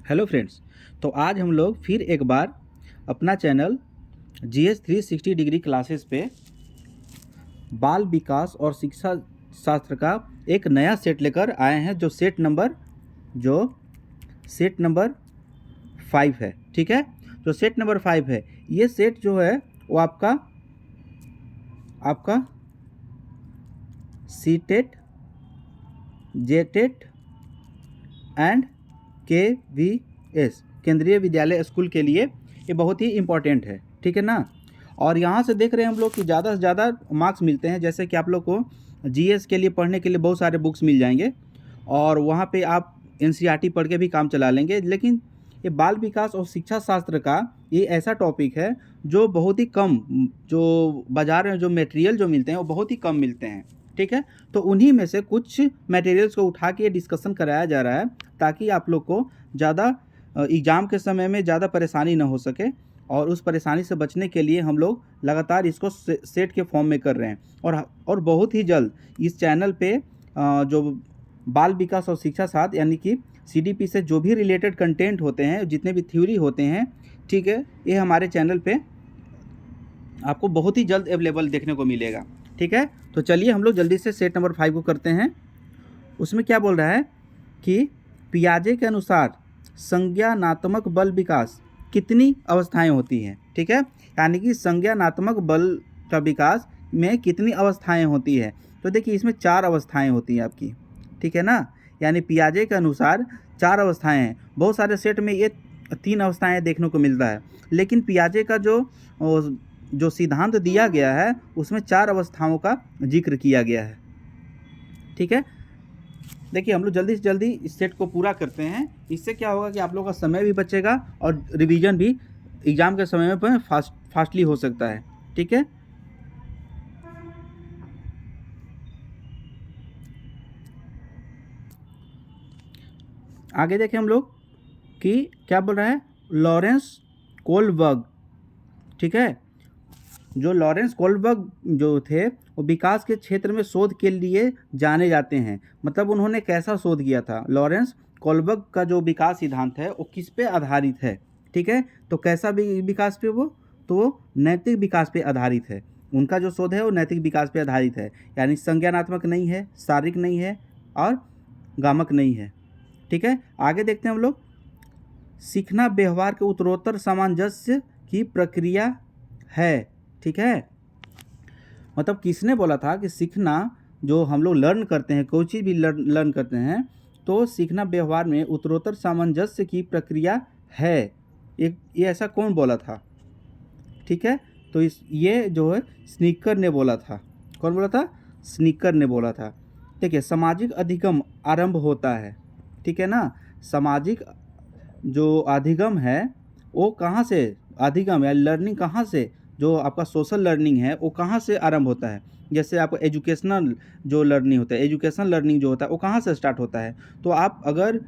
Hello friends. तो आज हम लोग फिर एक बार अपना चैनल GS 360 डिग्री क्लासेस पे बाल विकास और शिक्षा शास्त्र का एक नया सेट लेकर आए हैं जो सेट नंबर 5 है। ठीक है, जो सेट नंबर 5 है, ये सेट जो है वो आपका सीटेट, जेटेट एंड KVS केंद्रीय विद्यालय स्कूल के लिए ये बहुत ही इम्पोर्टेंट है। ठीक है ना। और यहाँ से देख रहे हैं हम लोग कि ज़्यादा से ज़्यादा मार्क्स मिलते हैं। जैसे कि आप लोग को GS के लिए पढ़ने के लिए बहुत सारे बुक्स मिल जाएंगे और वहाँ पे आप NCERT पढ़ के भी काम चला लेंगे। लेकिन ये बाल विकास और शिक्षा शास्त्र का ये ऐसा टॉपिक है जो बहुत ही कम, जो बाज़ार में जो मटेरियल जो मिलते हैं वो बहुत ही कम मिलते हैं। ठीक है, तो उन्हीं में से कुछ मटेरियल्स को उठा के डिस्कशन कराया जा रहा है ताकि आप लोग को ज़्यादा एग्ज़ाम के समय में ज़्यादा परेशानी ना हो सके। और उस परेशानी से बचने के लिए हम लोग लगातार इसको सेट के फॉर्म में कर रहे हैं। और बहुत ही जल्द इस चैनल पे जो बाल विकास और शिक्षा शास्त्र यानी कि CDP से जो भी रिलेटेड कंटेंट होते हैं, जितने भी थ्योरी होते हैं, ठीक है, ये हमारे चैनल पे आपको बहुत ही जल्द अवेलेबल देखने को मिलेगा। ठीक है, तो चलिए हम लोग जल्दी से सेट नंबर 5 को करते हैं। उसमें क्या बोल रहा है कि पियाजे के अनुसार संज्ञानात्मक बल विकास कितनी अवस्थाएं होती हैं। ठीक है, यानी कि संज्ञानात्मक बल का विकास में कितनी अवस्थाएं होती है। तो देखिए इसमें 4 अवस्थाएं होती हैं आपकी। ठीक है ना, यानी पियाजे के अनुसार 4 अवस्थाएं हैं। बहुत सारे सेट में ये 3 अवस्थाएं देखने को मिलता है, लेकिन पियाजे का जो सिद्धांत दिया गया है उसमें 4 अवस्थाओं का जिक्र किया गया है। ठीक है, देखिए हम लोग जल्दी से जल्दी इस सेट को पूरा करते हैं। इससे क्या होगा कि आप लोगों का समय भी बचेगा और रिवीजन भी एग्ज़ाम के समय में फास्टली हो सकता है। ठीक है, आगे देखें हम लोग कि क्या बोल रहा है लॉरेंस कोलबर्ग। ठीक है, जो लॉरेंस कोलबर्ग जो थे वो विकास के क्षेत्र में शोध के लिए जाने जाते हैं। मतलब उन्होंने कैसा शोध किया था। लॉरेंस कोलबर्ग का जो विकास सिद्धांत है वो किस पे आधारित है। ठीक है, तो कैसा विकास पे वो नैतिक विकास पे आधारित है। उनका जो शोध है वो नैतिक विकास पे आधारित है, यानी संज्ञानात्मक नहीं है, शारीरिक नहीं है और गामक नहीं है। ठीक है, आगे देखते हैं हम लोग। सीखना व्यवहार के उत्तरोत्तर सामंजस्य की प्रक्रिया है। ठीक है, मतलब किसने बोला था कि सीखना जो हम लोग लर्न करते हैं, कोई चीज़ भी लर्न करते हैं, तो सीखना व्यवहार में उत्तरोत्तर सामंजस्य की प्रक्रिया है। ये ऐसा कौन बोला था। ठीक है, तो ये जो है स्नीकर ने बोला था। कौन बोला था? स्नीकर ने बोला था। देखिए सामाजिक अधिगम आरंभ होता है। ठीक है ना, सामाजिक जो अधिगम है वो कहाँ से, अधिगम या लर्निंग कहाँ से, जो आपका सोशल लर्निंग है वो कहाँ से आरंभ होता है। जैसे आपको एजुकेशनल जो लर्निंग होता है, एजुकेशनल लर्निंग जो होता है वो कहाँ से स्टार्ट होता है। तो आप अगर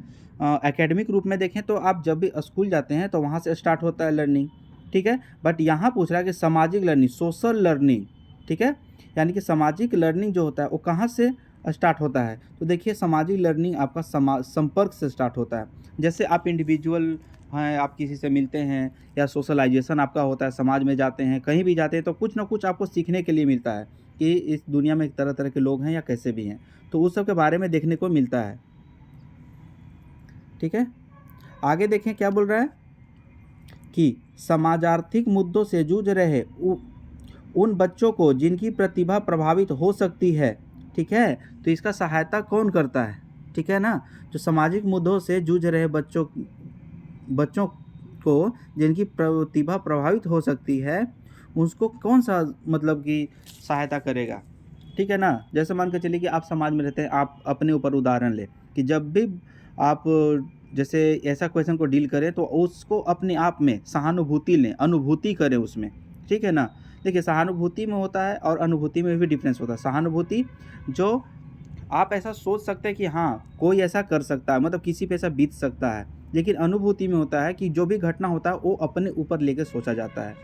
एकेडमिक रूप में देखें तो आप जब भी स्कूल जाते हैं तो वहाँ से स्टार्ट होता है लर्निंग। ठीक है, बट यहाँ पूछ रहा है कि सामाजिक लर्निंग, सोशल लर्निंग। ठीक है, यानी कि सामाजिक लर्निंग जो होता है वो कहाँ से स्टार्ट होता है। तो देखिए सामाजिक लर्निंग आपका संपर्क से स्टार्ट होता है। जैसे आप इंडिविजुअल हैं, आप किसी से मिलते हैं या सोशलाइजेशन आपका होता है, समाज में जाते हैं, कहीं भी जाते हैं तो कुछ ना कुछ आपको सीखने के लिए मिलता है कि इस दुनिया में तरह तरह के लोग हैं या कैसे भी हैं, तो उस सब के बारे में देखने को मिलता है। ठीक है, आगे देखें क्या बोल रहा है कि समाजार्थिक मुद्दों से जूझ रहे उन बच्चों को जिनकी प्रतिभा प्रभावित हो सकती है। ठीक है, तो इसका सहायता कौन करता है। ठीक है ना, जो सामाजिक मुद्दों से जूझ रहे बच्चों को जिनकी प्रतिभा प्रभावित हो सकती है, उसको कौन सा मतलब कि सहायता करेगा। ठीक है ना, जैसे मान के चलिए कि आप समाज में रहते हैं, आप अपने ऊपर उदाहरण लें कि जब भी आप जैसे ऐसा क्वेश्चन को डील करें तो उसको अपने आप में सहानुभूति लें, अनुभूति करें उसमें। ठीक है ना, देखिए सहानुभूति में होता है और अनुभूति में भी डिफरेंस होता है। सहानुभूति जो आप ऐसा सोच सकते हैं कि हाँ कोई ऐसा कर सकता है, मतलब किसी पे ऐसा बीत सकता है, लेकिन अनुभूति में होता है कि जो भी घटना होता है वो अपने ऊपर लेकर सोचा जाता है।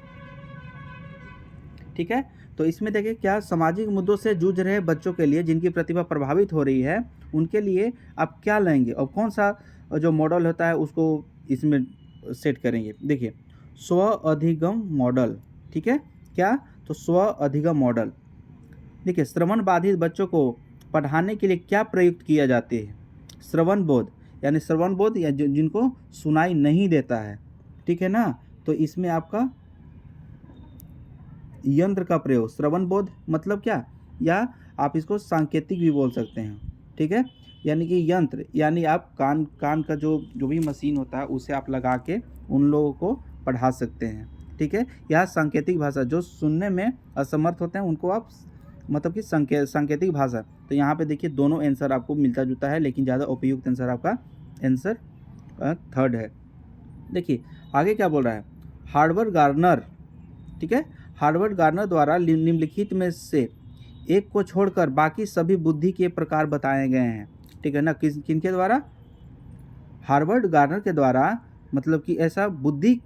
ठीक है, तो इसमें देखिए क्या सामाजिक मुद्दों से जूझ रहे बच्चों के लिए जिनकी प्रतिभा प्रभावित हो रही है, उनके लिए आप क्या लेंगे और कौन सा जो मॉडल होता है उसको इसमें सेट करेंगे। देखिए स्व अधिगम मॉडल, ठीक है, क्या, तो स्व अधिगम मॉडल। देखिए श्रवण बाधित बच्चों को पढ़ाने के लिए क्या प्रयुक्त किया जाते हैं? श्रवण बोध, यानी श्रवण बोध या जिनको सुनाई नहीं देता है, ठीक है ना, तो इसमें आपका यंत्र का प्रयोग, श्रवण बोध मतलब क्या, या आप इसको सांकेतिक भी बोल सकते हैं, ठीक है, यानी कि यंत्र, यानी आप कान का जो भी मशीन होता है उसे आप लगा के उन लोगों को पढ़ा सकते हैं, ठीक है। यह सांकेतिक भाषा, जो सुनने में असमर्थ होते हैं उनको आप मतलब कि सांकेतिक भाषा। तो यहाँ पे देखिए दोनों आंसर आपको मिलता जुलता है, लेकिन ज़्यादा उपयुक्त आंसर आपका आंसर थर्ड है। देखिए आगे क्या बोल रहा है, हार्वर्ड गार्नर, ठीक है, हार्वर्ड गार्नर द्वारा निम्नलिखित में से एक को छोड़कर बाकी सभी बुद्धि के प्रकार बताए गए हैं, ठीक है ना, किनके द्वारा, हार्वर्ड गार्नर के द्वारा, मतलब कि ऐसा बुद्धि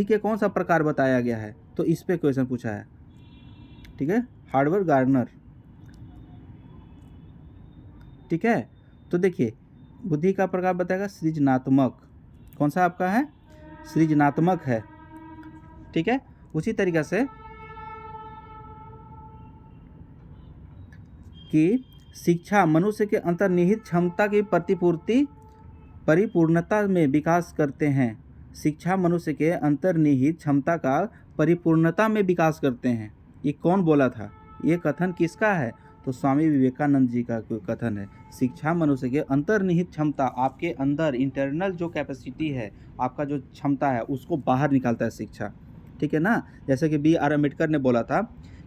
के कौन सा प्रकार बताया गया है, तो इस पे क्वेश्चन पूछा है, ठीक है, हार्वर्ड गार्नर, ठीक है। तो देखिए बुद्धि का प्रकार बताएगा सृजनात्मक, कौन सा आपका है, सृजनात्मक है, ठीक है। उसी तरीके से कि शिक्षा मनुष्य के अंतर्निहित क्षमता की परिपूर्णता में विकास करते हैं, शिक्षा मनुष्य के अंतर्निहित क्षमता का परिपूर्णता में विकास करते हैं। ये कौन बोला था, ये कथन किसका है, तो स्वामी विवेकानंद जी का कथन है। शिक्षा मनुष्य के अंतर्निहित क्षमता, आपके अंदर इंटरनल जो कैपेसिटी है, आपका जो क्षमता है, उसको बाहर निकालता है शिक्षा, ठीक है ना। जैसे कि B.R. अम्बेडकर ने बोला था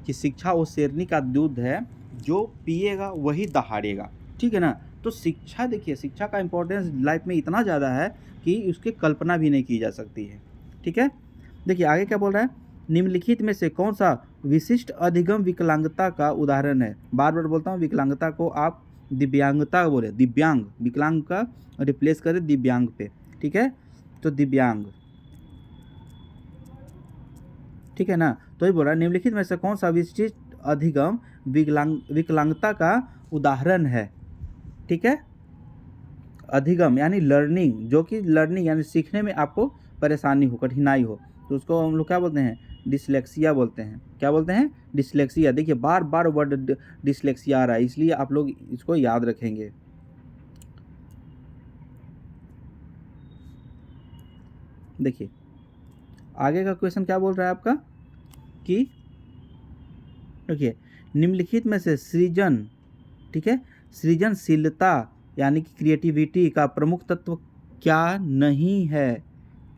कि शिक्षा वो शेरनी का दूध है, जो पिएगा वही दहाड़ेगा, ठीक है ना। तो शिक्षा, देखिए शिक्षा का इम्पोर्टेंस लाइफ में इतना ज़्यादा है कि उसकी कल्पना भी नहीं की जा सकती है, ठीक है। देखिए आगे क्या बोल रहा है, निम्नलिखित में से कौन सा विशिष्ट अधिगम विकलांगता का उदाहरण है? बार बार बोलता हूँ, विकलांगता को आप दिव्यांगता बोले, दिव्यांग, विकलांग का रिप्लेस करें दिव्यांग पे, ठीक है, तो दिव्यांग, ठीक है ना। तो ये बोल रहा है निम्नलिखित में से कौन सा विशिष्ट अधिगम विकलांगता का उदाहरण है, ठीक है। अधिगम यानी लर्निंग, जो कि लर्निंग यानी सीखने में आपको परेशानी हो, कठिनाई हो, तो उसको हम लोग क्या बोलते हैं, डिसलेक्सिया बोलते हैं। क्या बोलते हैं, डिसलेक्सिया। देखिए बार बार वर्ड डिसलेक्सिया आ रहा है, इसलिए आप लोग इसको याद रखेंगे। देखिए आगे का क्वेश्चन क्या बोल रहा है आपका कि देखिए निम्नलिखित में से सृजन, ठीक है, सृजनशीलता यानी कि क्रिएटिविटी का प्रमुख तत्व क्या नहीं है,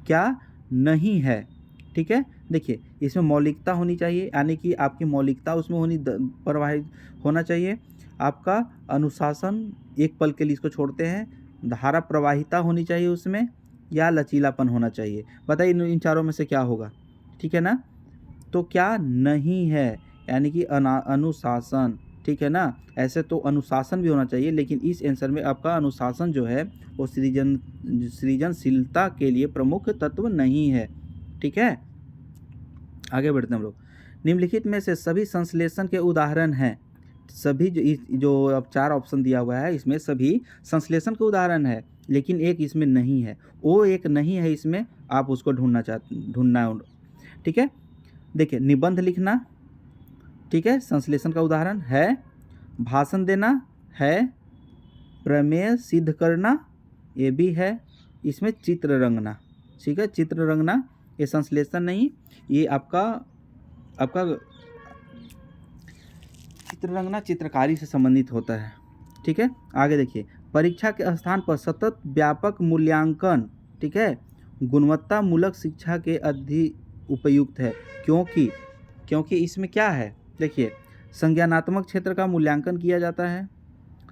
क्या नहीं है, ठीक है। देखिए इसमें मौलिकता होनी चाहिए, यानी कि आपकी मौलिकता उसमें प्रवाहित होना चाहिए, आपका अनुशासन, एक पल के लिए इसको छोड़ते हैं, धारा प्रवाहिता होनी चाहिए उसमें, या लचीलापन होना चाहिए। बताइए इन चारों में से क्या होगा, ठीक है ना। तो क्या नहीं है, यानी कि अनुशासन, ठीक है ना। ऐसे तो अनुशासन भी होना चाहिए, लेकिन इस आंसर में आपका अनुशासन जो है वो सृजनशीलता के लिए प्रमुख तत्व नहीं है, ठीक है। आगे बढ़ते हैं हम लोग। निम्नलिखित में से सभी संश्लेषण के उदाहरण हैं, सभी जो अब 4 ऑप्शन दिया हुआ है इसमें सभी संश्लेषण के उदाहरण है, लेकिन एक इसमें नहीं है, वो एक नहीं है इसमें, आप उसको ढूंढना है, ठीक है। देखिए निबंध लिखना, ठीक है, संश्लेषण का उदाहरण है, भाषण देना है, प्रमेय सिद्ध करना, ये भी है, इसमें चित्र रंगना, ठीक है, चित्र रंगना ये संश्लेषण नहीं, ये आपका चित्र रंगना चित्रकारी से संबंधित होता है, ठीक है। आगे देखिए परीक्षा के स्थान पर सतत व्यापक मूल्यांकन, ठीक है, गुणवत्तामूलक शिक्षा के अधिक उपयुक्त है, क्योंकि इसमें क्या है, देखिए संज्ञानात्मक क्षेत्र का मूल्यांकन किया जाता है,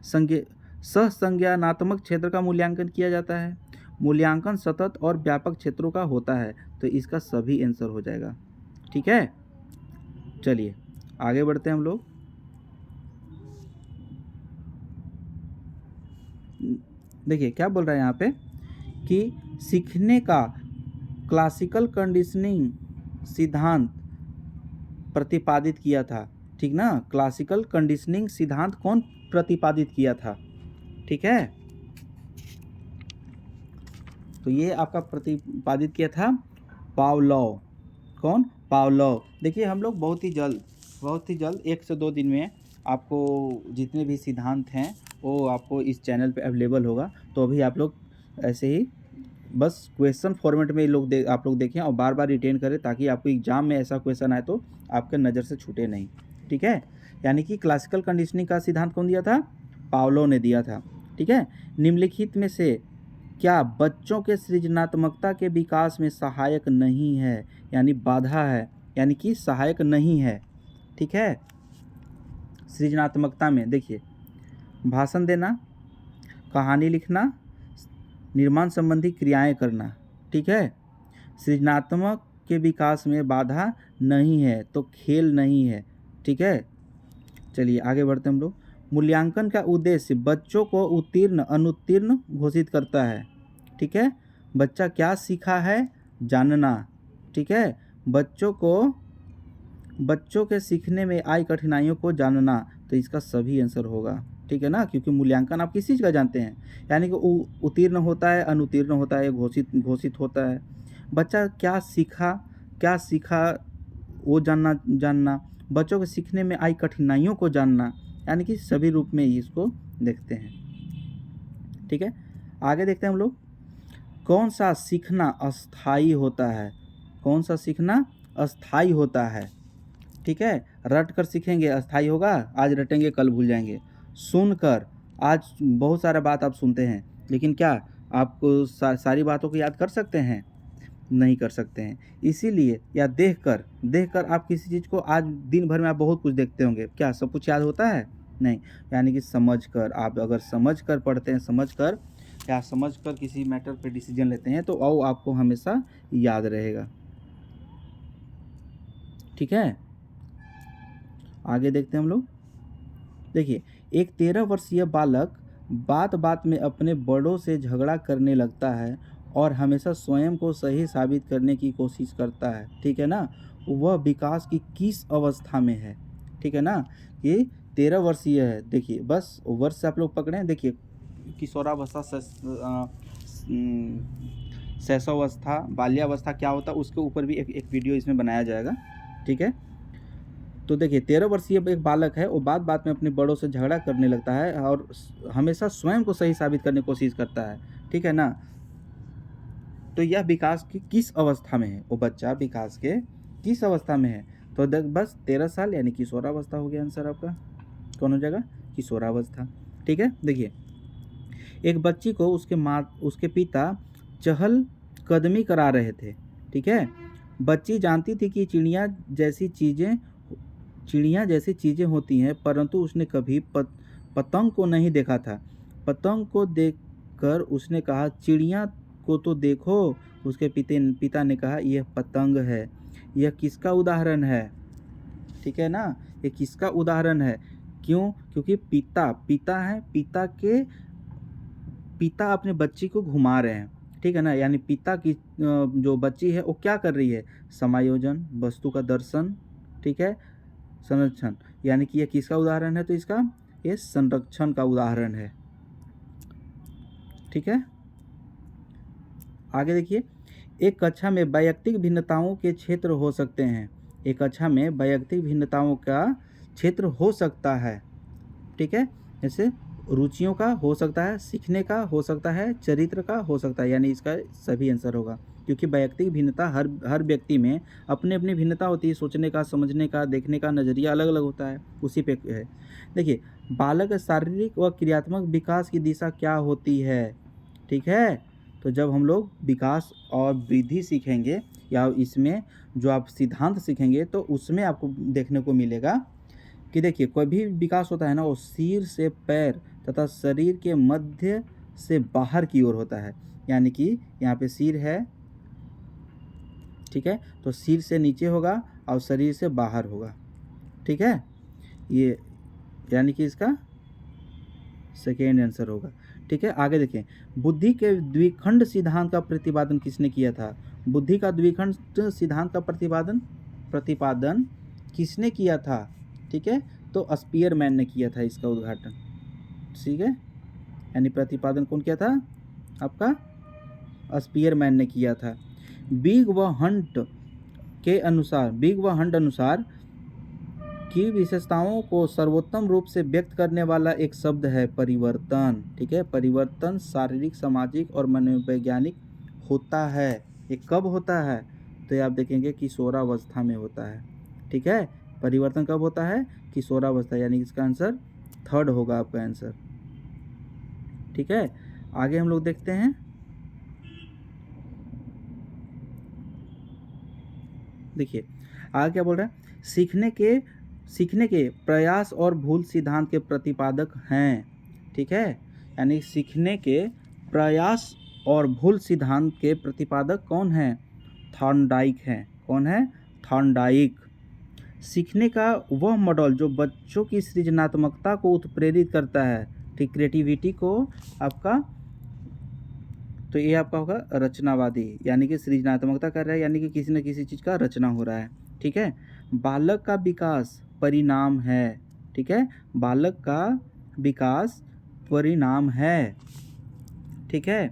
सहसंज्ञानात्मक क्षेत्र का मूल्यांकन किया जाता है, मूल्यांकन सतत और व्यापक क्षेत्रों का होता है, तो इसका सभी आंसर हो जाएगा, ठीक है। चलिए आगे बढ़ते हैं हम लोग। देखिए क्या बोल रहा है यहाँ पे कि सीखने का क्लासिकल कंडीशनिंग सिद्धांत प्रतिपादित किया था, ठीक ना। क्लासिकल कंडीशनिंग सिद्धांत कौन प्रतिपादित किया था, ठीक है। तो ये आपका प्रतिपादित किया था पावलोव। कौन? पावलोव। देखिए हम लोग बहुत ही जल्द 1 से 2 दिन में आपको जितने भी सिद्धांत हैं वो आपको इस चैनल पे अवेलेबल होगा। तो अभी आप लोग ऐसे ही बस क्वेश्चन फॉर्मेट में आप लोग देखें और बार बार रिटेन करें, ताकि आपको एग्जाम में ऐसा क्वेश्चन आए तो आपके नज़र से छूटे नहीं। ठीक है, यानी कि क्लासिकल कंडीशनिंग का सिद्धांत कौन दिया था? पावलोव ने दिया था। ठीक है, निम्नलिखित में से क्या बच्चों के सृजनात्मकता के विकास में सहायक नहीं है, यानी बाधा है, यानी कि सहायक नहीं है। ठीक है, सृजनात्मकता में देखिए भाषण देना, कहानी लिखना, निर्माण संबंधी क्रियाएं करना। ठीक है, सृजनात्मक के विकास में बाधा नहीं है तो खेल नहीं है। ठीक है, चलिए आगे बढ़ते हम लोग। मूल्यांकन का उद्देश्य बच्चों को उत्तीर्ण अनुत्तीर्ण घोषित करता है। ठीक है, बच्चा क्या सीखा है जानना। ठीक है, बच्चों के सीखने में आई कठिनाइयों को जानना, तो इसका सभी आंसर होगा। ठीक है ना, क्योंकि मूल्यांकन आप किस चीज़ का जानते हैं, यानी कि उत्तीर्ण होता है, अनुत्तीर्ण होता है, घोषित होता है। बच्चा क्या सीखा वो जानना, बच्चों के सीखने में आई कठिनाइयों को जानना, यानी कि सभी रूप में इसको देखते हैं। ठीक है, आगे देखते हैं हम लोग। कौन सा सीखना अस्थाई होता है? कौन सा सीखना अस्थाई होता है? ठीक है, रट कर सीखेंगे अस्थाई होगा, आज रटेंगे कल भूल जाएंगे। सुनकर, आज बहुत सारा बात आप सुनते हैं, लेकिन क्या आपको सारी बातों को याद कर सकते हैं? नहीं कर सकते हैं। इसीलिए या देखकर आप किसी चीज़ को आज दिन भर में आप बहुत कुछ देखते होंगे, क्या सब कुछ याद होता है? नहीं, यानी कि समझकर, आप अगर समझकर पढ़ते हैं, समझकर किसी मैटर पे डिसीजन लेते हैं, तो वो आपको हमेशा याद रहेगा। ठीक है, आगे देखते हैं हम लोग। देखिए, एक 13 वर्षीय बालक बात बात में अपने बड़ों से झगड़ा करने लगता है और हमेशा स्वयं को सही साबित करने की कोशिश करता है। ठीक है ना, वह विकास की किस अवस्था में है? ठीक है ना, ये 13 वर्षीय है। देखिए बस वर्ष से आप लोग पकड़ें। देखिए किशोरावस्था, शैशवावस्था, बाल्यावस्था क्या होता है, उसके ऊपर भी एक वीडियो इसमें बनाया जाएगा। ठीक है, तो देखिए 13 वर्षीय एक बालक है, वो बात बात में अपने बड़ों से झगड़ा करने लगता है और हमेशा स्वयं को सही साबित करने की कोशिश करता है। ठीक है ना, तो यह विकास की किस अवस्था में है? वो बच्चा विकास के किस अवस्था में है? तो बस 13 साल, यानी किशोरावस्था हो गया आंसर आपका। कौन हो जाएगा? किशोरावस्था। ठीक है, देखिए एक बच्ची को उसके पिता चहल कदमी करा रहे थे। ठीक है, बच्ची जानती थी कि चिड़िया जैसी चीज़ें होती हैं, परंतु उसने कभी पतंग को नहीं देखा था। पतंग को देखकर उसने कहा, चिड़िया को तो देखो। उसके पिता ने कहा, यह पतंग है। यह किसका उदाहरण है? ठीक है ना, ये किसका उदाहरण है? क्यों? क्योंकि पिता है, पिता अपने बच्ची को घुमा रहे हैं। ठीक है ना, यानी पिता की जो बच्ची है वो क्या कर रही है? समायोजन, वस्तु का दर्शन, ठीक है, संरक्षण, यानी कि ये किसका उदाहरण है? तो इसका ये संरक्षण का उदाहरण है। ठीक है, आगे देखिए। एक कक्षा में वैयक्तिक भिन्नताओं के क्षेत्र हो सकते हैं। एक कक्षा में वैयक्तिक भिन्नताओं का क्षेत्र हो सकता है। ठीक है, जैसे रुचियों का हो सकता है, सीखने का हो सकता है, चरित्र का हो सकता है, यानी इसका सभी आंसर होगा। क्योंकि वैयक्तिक भिन्नता हर व्यक्ति में अपनी अपनी भिन्नता होती है, सोचने का, समझने का, देखने का नज़रिया अलग अलग होता है, उसी पे है। देखिए, बालक का शारीरिक व क्रियात्मक विकास की दिशा क्या होती है? ठीक है, तो जब हम लोग विकास और वृद्धि सीखेंगे या इसमें जो आप सिद्धांत सीखेंगे, तो उसमें आपको देखने को मिलेगा कि देखिए कोई भी विकास होता है ना, वो सिर से पैर तथा शरीर के मध्य से बाहर की ओर होता है। यानी कि यहाँ पे सिर है, ठीक है, तो सिर से नीचे होगा और शरीर से बाहर होगा। ठीक है, ये यानी कि इसका सेकेंड आंसर होगा। ठीक है, आगे देखें। बुद्धि के द्विखंड सिद्धांत का प्रतिपादन किसने किया था? बुद्धि का द्विखंड सिद्धांत का प्रतिपादन किसने किया था? ठीक है, तो स्पीयरमैन ने किया था इसका उद्घाटन। ठीक है, यानी प्रतिपादन कौन किया था? आपका स्पीयरमैन ने किया था। बिग व हंट अनुसार की विशेषताओं को सर्वोत्तम रूप से व्यक्त करने वाला एक शब्द है परिवर्तन। ठीक है, परिवर्तन शारीरिक, सामाजिक और मनोवैज्ञानिक होता है। ये कब होता है? तो ये आप देखेंगे किशोरावस्था में होता है। ठीक है, परिवर्तन कब होता है? किशोरावस्था, यानी इसका आंसर थर्ड होगा आपका आंसर। ठीक है, आगे हम लोग देखते हैं। देखिए आगे क्या बोल रहा है, सीखने के प्रयास और भूल सिद्धांत के प्रतिपादक हैं। ठीक है, यानी सीखने के प्रयास और भूल सिद्धांत के प्रतिपादक कौन है? थॉर्नडाइक हैं। कौन है? थॉर्नडाइक। सीखने का वह मॉडल जो बच्चों की सृजनात्मकता को उत्प्रेरित करता है, ठीक, क्रिएटिविटी को आपका, तो ये आपका होगा रचनावादी, यानी कि सृजनात्मकता कर रहा है, यानी कि किसी न किसी चीज़ का रचना हो रहा है। ठीक है, बालक का विकास परिणाम है। ठीक है, बालक का विकास परिणाम है। ठीक है,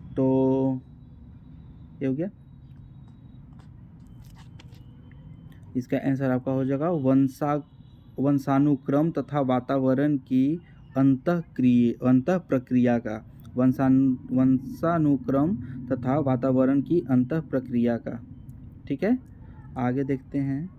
तो ये हो गया। इसका आंसर आपका हो जाएगा वंशानुक्रम तथा वातावरण की अंतः प्रक्रिया का, वंशानुक्रम तथा वातावरण की अंतः प्रक्रिया का। ठीक है, आगे देखते हैं।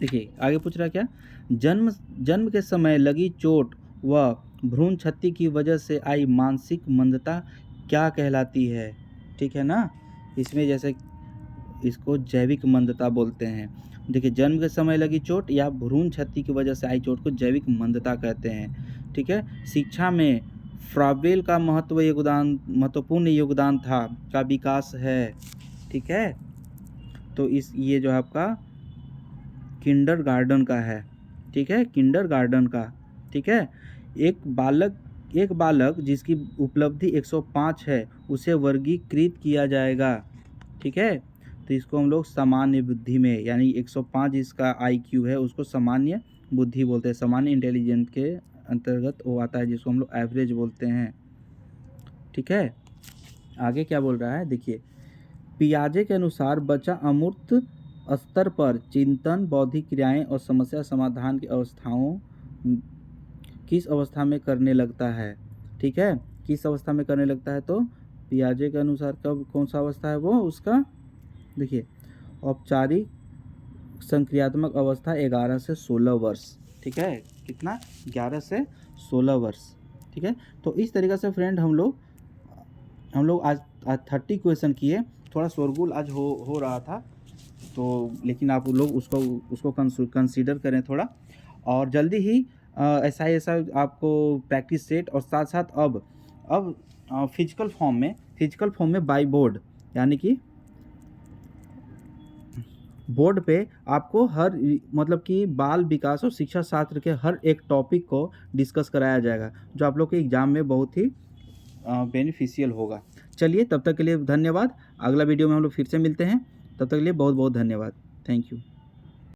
देखिए आगे पूछ रहा है क्या, जन्म के समय लगी चोट व भ्रूण क्षति की वजह से आई मानसिक मंदता क्या कहलाती है? ठीक है ना, इसमें जैसे इसको जैविक मंदता बोलते हैं। देखिए, जन्म के समय लगी चोट या भ्रूण क्षति की वजह से आई चोट को जैविक मंदता कहते हैं। ठीक है, शिक्षा में फ्रावेल का महत्वपूर्ण योगदान था का विकास है। ठीक है, तो ये जो है आपका किंडरगार्टन का है। ठीक है, किंडरगार्टन का। ठीक है, एक बालक जिसकी उपलब्धि 105 है उसे वर्गीकृत किया जाएगा। ठीक है, तो इसको हम लोग सामान्य बुद्धि में, यानी 105 जिसका IQ है उसको सामान्य बुद्धि बोलते हैं। सामान्य इंटेलिजेंट के अंतर्गत वो आता है, जिसको हम लोग एवरेज बोलते हैं। ठीक है, आगे क्या बोल रहा है, देखिए, पियाजे के अनुसार बच्चा अमूर्त स्तर पर चिंतन, बौद्धिक क्रियाएं और समस्या समाधान की अवस्थाओं किस अवस्था में करने लगता है? ठीक है, किस अवस्था में करने लगता है? तो पियाजे के अनुसार कब, कौन सा अवस्था है वो उसका? देखिए, औपचारिक संक्रियात्मक अवस्था 11 से 16 वर्ष। ठीक है, कितना? 11 से 16 वर्ष। ठीक है, तो इस तरीक़े से फ्रेंड हम लोग आज 30 क्वेश्चन किए। थोड़ा शोरगुल आज हो रहा था, तो लेकिन आप लोग उसको कंसीडर करें थोड़ा, और जल्दी ही ऐसा आपको प्रैक्टिस सेट, और साथ साथ अब फिजिकल फॉर्म में बाय बोर्ड, यानी कि बोर्ड पे आपको हर, मतलब कि बाल विकास और शिक्षा शास्त्र के हर एक टॉपिक को डिस्कस कराया जाएगा, जो आप लोग के एग्ज़ाम में बहुत ही बेनिफिशियल होगा। चलिए, तब तक के लिए धन्यवाद। अगला वीडियो में हम लोग फिर से मिलते हैं, तब तक के लिए बहुत बहुत धन्यवाद। Thank you.